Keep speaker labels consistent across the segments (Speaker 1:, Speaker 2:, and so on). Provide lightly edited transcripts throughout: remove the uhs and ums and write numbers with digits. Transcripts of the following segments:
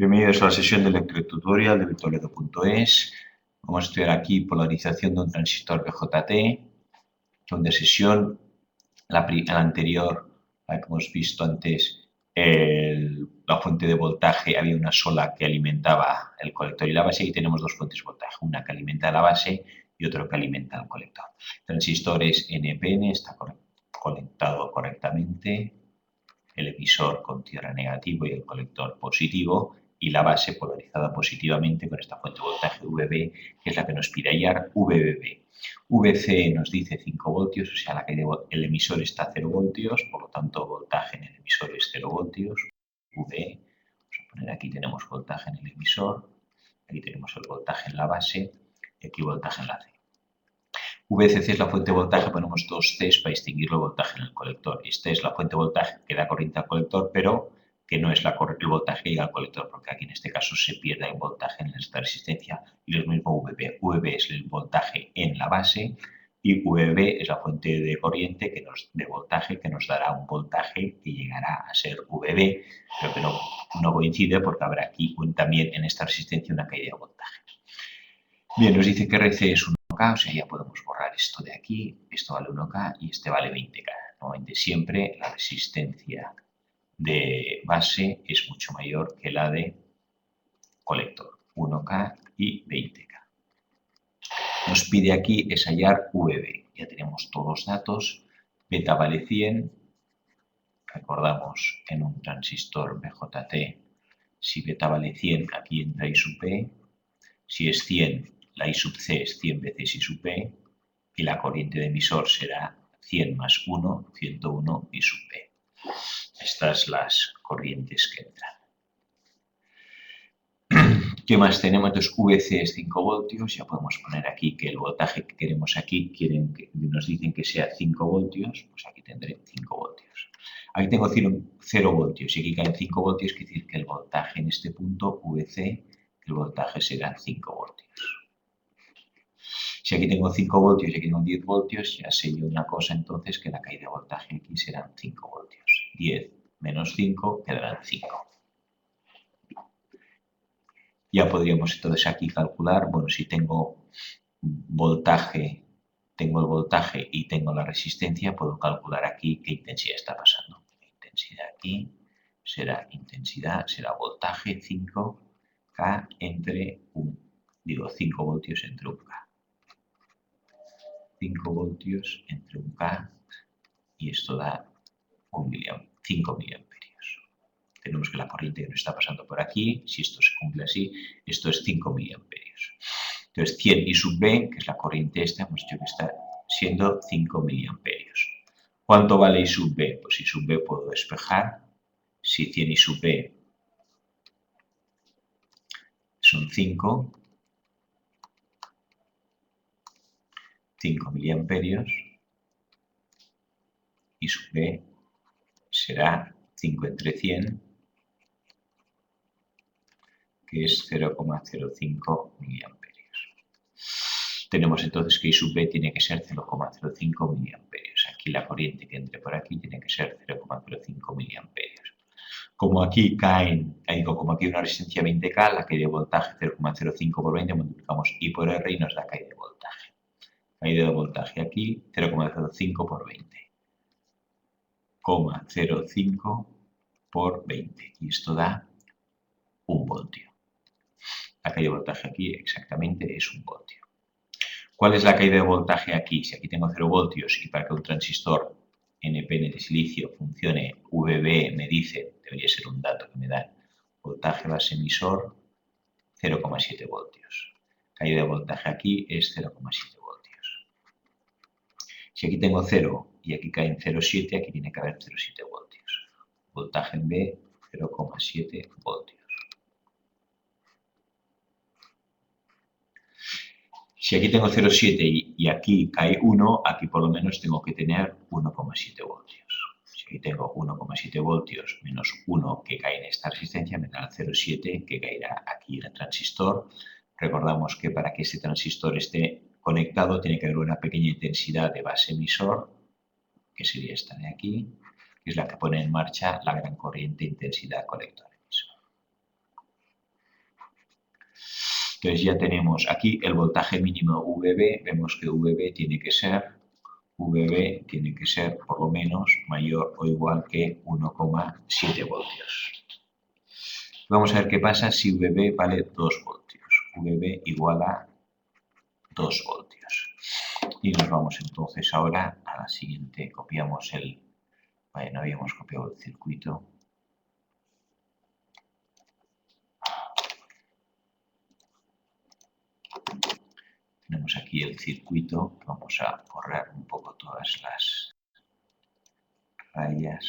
Speaker 1: Bienvenidos a la sesión del electrotutorial de Virtualedo.es. Vamos a estudiar aquí polarización de un transistor BJT, donde sesión, la anterior, la que hemos visto antes, la fuente de voltaje, había una sola que alimentaba el colector y la base, y tenemos dos fuentes de voltaje, una que alimenta la base y otra que alimenta el colector. El transistor es NPN, está conectado correctamente, el emisor con tierra negativo y el colector positivo, y la base polarizada positivamente con esta fuente de voltaje VB, que es la que nos pide hallar VBB. VC nos dice 5 voltios, o sea, el emisor está a 0 voltios, por lo tanto, voltaje en el emisor es 0 voltios. V, vamos a poner aquí, tenemos voltaje en el emisor, aquí tenemos el voltaje en la base y aquí voltaje en la C. VCC es la fuente de voltaje, ponemos dos Cs para distinguir el voltaje en el colector. Esta es la fuente de voltaje que da corriente al colector, pero que no es el voltaje que llega al colector, porque aquí en este caso se pierde el voltaje en esta resistencia, y lo mismo VB. VB es el voltaje en la base y VB es la fuente de corriente de voltaje que nos dará un voltaje que llegará a ser VB, pero que no coincide porque habrá aquí también en esta resistencia una caída de voltaje. Bien, nos dice que RC es 1K, o sea, ya podemos borrar esto de aquí, esto vale 1K y este vale 20K. Normalmente siempre la resistencia de base es mucho mayor que la de colector, 1K y 20K. Nos pide aquí es hallar VB, ya tenemos todos los datos, beta vale 100, recordamos en un transistor BJT, si beta vale 100, aquí entra I sub P, si es 100, la I sub C es 100 veces I sub P, y la corriente de emisor será 100 más 1, 101 I sub P. Estas las corrientes que entran. ¿Qué más tenemos? Entonces, VC es 5 voltios. Ya podemos poner aquí que el voltaje que queremos aquí, nos dicen que sea 5 voltios. Pues aquí tendré 5 voltios. Aquí tengo 0 voltios y aquí caen 5 voltios, quiere decir que el voltaje en este punto, VC, el voltaje será 5 voltios. Si aquí tengo 5 voltios y aquí tengo 10 voltios, ya sé yo una cosa entonces, que la caída de voltaje aquí serán 5 voltios. 10 menos 5 quedarán 5. Ya podríamos entonces aquí calcular, bueno, si tengo voltaje, tengo el voltaje y tengo la resistencia, puedo calcular aquí qué intensidad está pasando. La intensidad aquí será voltaje 5K entre 5 voltios entre 1K. 5 voltios entre 1K y esto da 5 miliamperios. Tenemos que la corriente que nos está pasando por aquí, si esto se cumple así, esto es 5 miliamperios. Entonces 100 I sub B, que es la corriente esta, hemos dicho que está siendo 5 miliamperios. ¿Cuánto vale I sub B? Pues I sub B puedo despejar. Si 100 I sub B son 5 miliamperios, I sub B será 5 entre 100, que es 0,05 miliamperios. Tenemos entonces que I sub B tiene que ser 0,05 miliamperios. Aquí la corriente que entre por aquí tiene que ser 0,05 miliamperios. Como aquí como aquí hay una resistencia 20K, la caída de voltaje 0,05 por 20, multiplicamos I por R y nos da caída de voltaje. Caída de voltaje aquí 0,05 por 20. 0,05 por 20. Y esto da 1 voltio. La caída de voltaje aquí exactamente es 1 voltio. ¿Cuál es la caída de voltaje aquí? Si aquí tengo 0 voltios y para que un transistor NPN de silicio funcione, VB me dice, debería ser un dato que me da, voltaje base emisor 0,7 voltios. Caída de voltaje aquí es 0,7 voltios. Si aquí tengo 0 y aquí caen 0,7, aquí tiene que haber 0,7 voltios. Voltaje en B 0,7 voltios. Si aquí tengo 0,7 y aquí cae 1, aquí por lo menos tengo que tener 1,7 voltios. Si aquí tengo 1,7 voltios menos 1 que cae en esta resistencia, me da 0,7 que caerá aquí en el transistor. Recordamos que para que este transistor esté conectado tiene que haber una pequeña intensidad de base emisor, que sería esta de aquí, que es la que pone en marcha la gran corriente intensidad colector emisor. Entonces ya tenemos aquí el voltaje mínimo VB, vemos que VB tiene que ser por lo menos mayor o igual que 1,7 voltios. Vamos a ver qué pasa si VB vale 2 voltios. VB igual a 2 voltios. Y nos vamos entonces ahora a la siguiente. Copiamos el... Vale, no habíamos copiado el circuito. Tenemos aquí el circuito. Vamos a borrar un poco todas las rayas.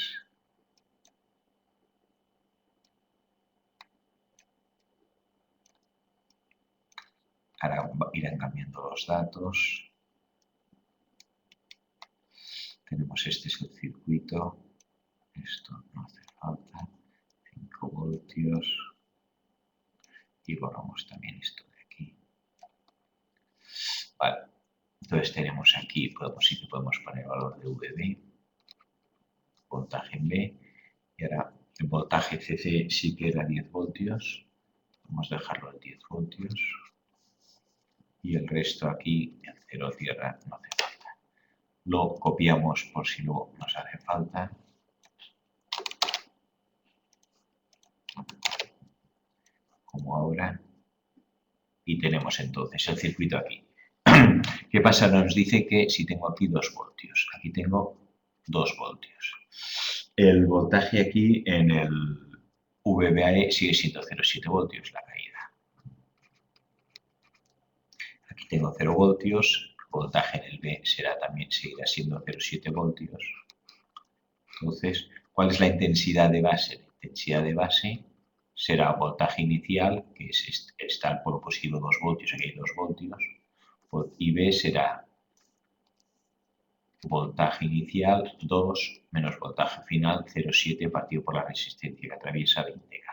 Speaker 1: Ahora irán cambiando los datos. Tenemos este es el circuito. Esto no hace falta. 5 voltios. Y borramos también esto de aquí. Vale. Entonces tenemos aquí, sí que podemos poner el valor de VB, voltaje en B, y ahora el voltaje CC sí que era 10 voltios, vamos a dejarlo en 10 voltios, y el resto aquí, en cero tierra, no hace falta. Lo copiamos por si luego nos hace falta. Como ahora. Y tenemos entonces el circuito aquí. ¿Qué pasa? Nos dice que si tengo aquí 2 voltios, aquí tengo 2 voltios. El voltaje aquí en el VBAE sigue siendo 0,7 voltios la caída. Aquí tengo 0 voltios, el voltaje en el B seguirá siendo 0,7 voltios. Entonces, ¿cuál es la intensidad de base? La intensidad de base será voltaje inicial, que está al polo positivo 2 voltios, aquí hay 2 voltios, y B será voltaje inicial 2 menos voltaje final 0,7 partido por la resistencia que atraviesa 20K.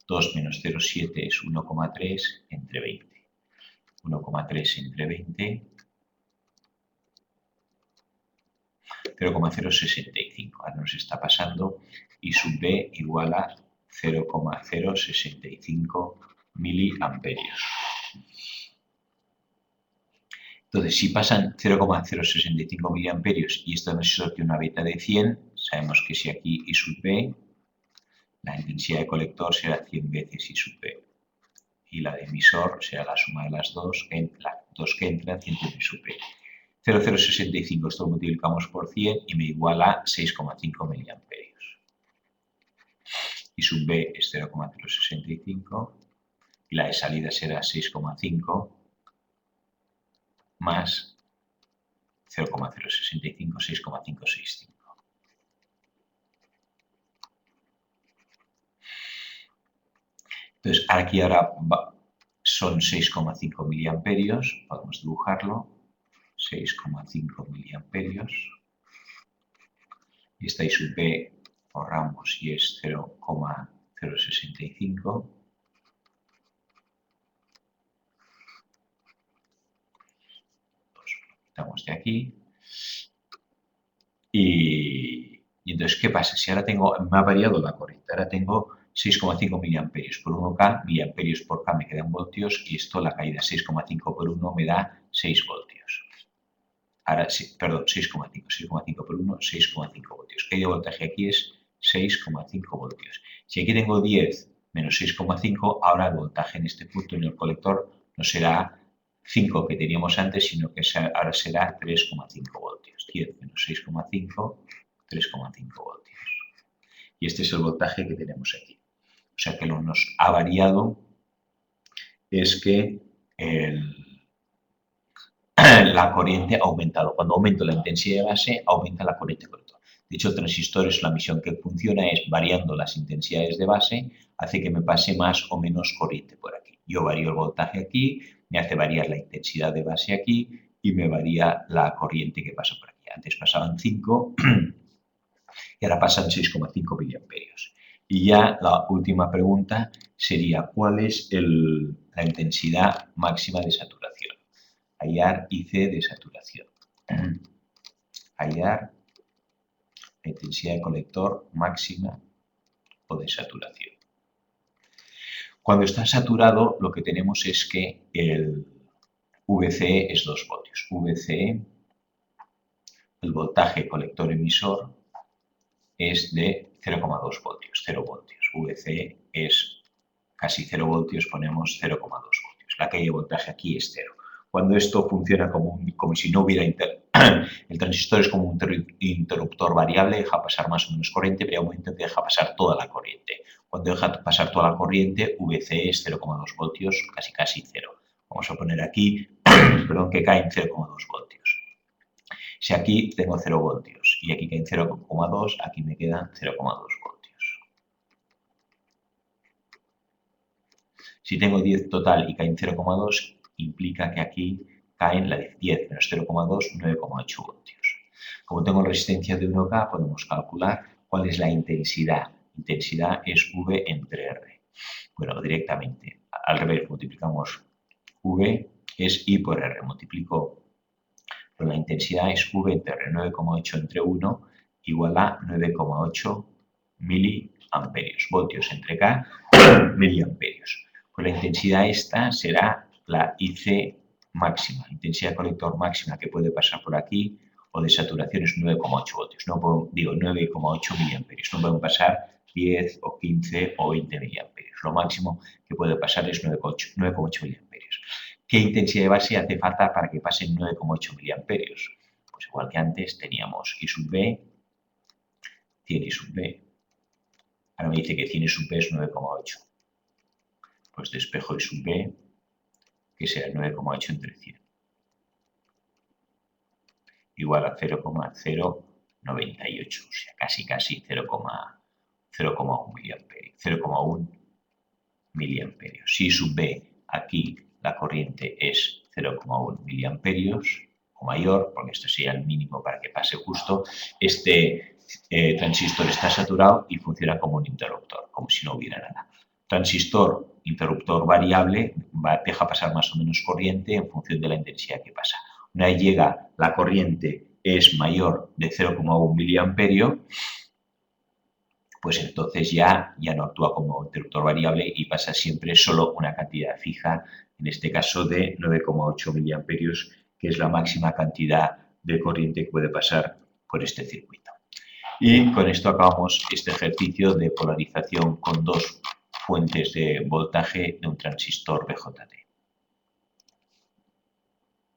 Speaker 1: 2 menos 0,7 es 1,3 entre 20. 1,3 entre 20, 0,065. Ahora nos está pasando y sub B igual a 0,065 miliamperios. Entonces, si pasan 0,065 miliamperios y esto nos tiene una beta de 100, sabemos que si aquí I sub B, la intensidad de colector será 100 veces I sub B. Y la de emisor será la suma de las dos, las dos que entran, 100 I sub B. 0,065, esto lo multiplicamos por 100 y me iguala 6,5 miliamperios. I sub B es 0,065 y la de salida será 6,5 más 0,065, 6,565. Entonces, aquí ahora son 6,5 miliamperios, podemos dibujarlo, 6,5 miliamperios. Y esta I sub B borramos y es 0,065. Quitamos de aquí. Y entonces, ¿qué pasa? Si ahora me ha variado la corriente, ahora tengo 6,5 miliamperios por 1K, miliamperios por K me quedan voltios y esto, la caída 6,5 por 1 me da 6 voltios. Ahora, perdón, 6,5 por 1, 6,5 voltios. ¿Qué de voltaje aquí es 6,5 voltios? Si aquí tengo 10 menos 6,5, ahora el voltaje en este punto en el colector no será 5 que teníamos antes, sino que ahora será 3,5 voltios. 10 menos 6,5, 3,5 voltios. Y este es el voltaje que tenemos aquí. O sea que lo que nos ha variado es que la corriente ha aumentado. Cuando aumento la intensidad de base, aumenta la corriente colector. De hecho, el transistor es la misión que funciona es variando las intensidades de base, hace que me pase más o menos corriente por aquí. Yo varío el voltaje aquí, me hace variar la intensidad de base aquí y me varía la corriente que pasa por aquí. Antes pasaban 5 y ahora pasan 6,5 miliamperios. Y ya la última pregunta sería, ¿cuál es la intensidad máxima de saturación? Hallar IC de saturación. Hallar la intensidad de colector máxima o de saturación. Cuando está saturado, lo que tenemos es que el VCE es 2 voltios. VCE, el voltaje colector-emisor, es de 0,2 voltios, 0 voltios. VCE es casi 0 voltios, ponemos 0,2 voltios. La caída de voltaje aquí es 0. Cuando esto funciona como si no hubiera el transistor es como un interruptor variable, deja pasar más o menos corriente, pero hay un momento que deja pasar toda la corriente. Cuando deja pasar toda la corriente, VC es 0,2 voltios, casi 0. Vamos a poner aquí, perdón, que caen 0,2 voltios. Si aquí tengo 0 voltios y aquí caen 0,2, aquí me quedan 0,2 voltios. Si tengo 10 total y caen 0,2, implica que aquí caen la 10 menos 0,2, 9,8 voltios. Como tengo resistencia de 1K, podemos calcular cuál es la intensidad. Intensidad es V entre R. Bueno, directamente, al revés, multiplicamos V, es I por R. Multiplico, pero la intensidad es V entre R, 9,8 entre 1, igual a 9,8 miliamperios. Voltios entre K, miliamperios. Pues la intensidad esta será la IC máxima, intensidad colector máxima que puede pasar por aquí, o de saturación es 9,8 voltios. No puedo, digo 9,8 miliamperios. No pueden pasar 10 o 15 o 20 miliamperios. Lo máximo que puede pasar es 9,8 miliamperios. ¿Qué intensidad de base hace falta para que pasen 9,8 miliamperios? Pues igual que antes teníamos I sub B, 100 I sub B. Ahora me dice que 100 I sub B es 9,8. Pues despejo I sub B, que será 9,8 entre 100. Igual a 0,098, o sea, casi 0,1 miliamperios. 0,1 miliamperios. Si I sub B, aquí la corriente es 0,1 miliamperios o mayor, porque esto sería el mínimo para que pase justo, este transistor está saturado y funciona como un interruptor, como si no hubiera nada. Transistor, interruptor variable, deja pasar más o menos corriente en función de la intensidad que pasa. Una vez llega la corriente es mayor de 0,1 miliamperio, pues entonces ya no actúa como interruptor variable y pasa siempre solo una cantidad fija, en este caso de 9,8 miliamperios, que es la máxima cantidad de corriente que puede pasar por este circuito. Y con esto acabamos este ejercicio de polarización con dos fuentes de voltaje de un transistor BJT.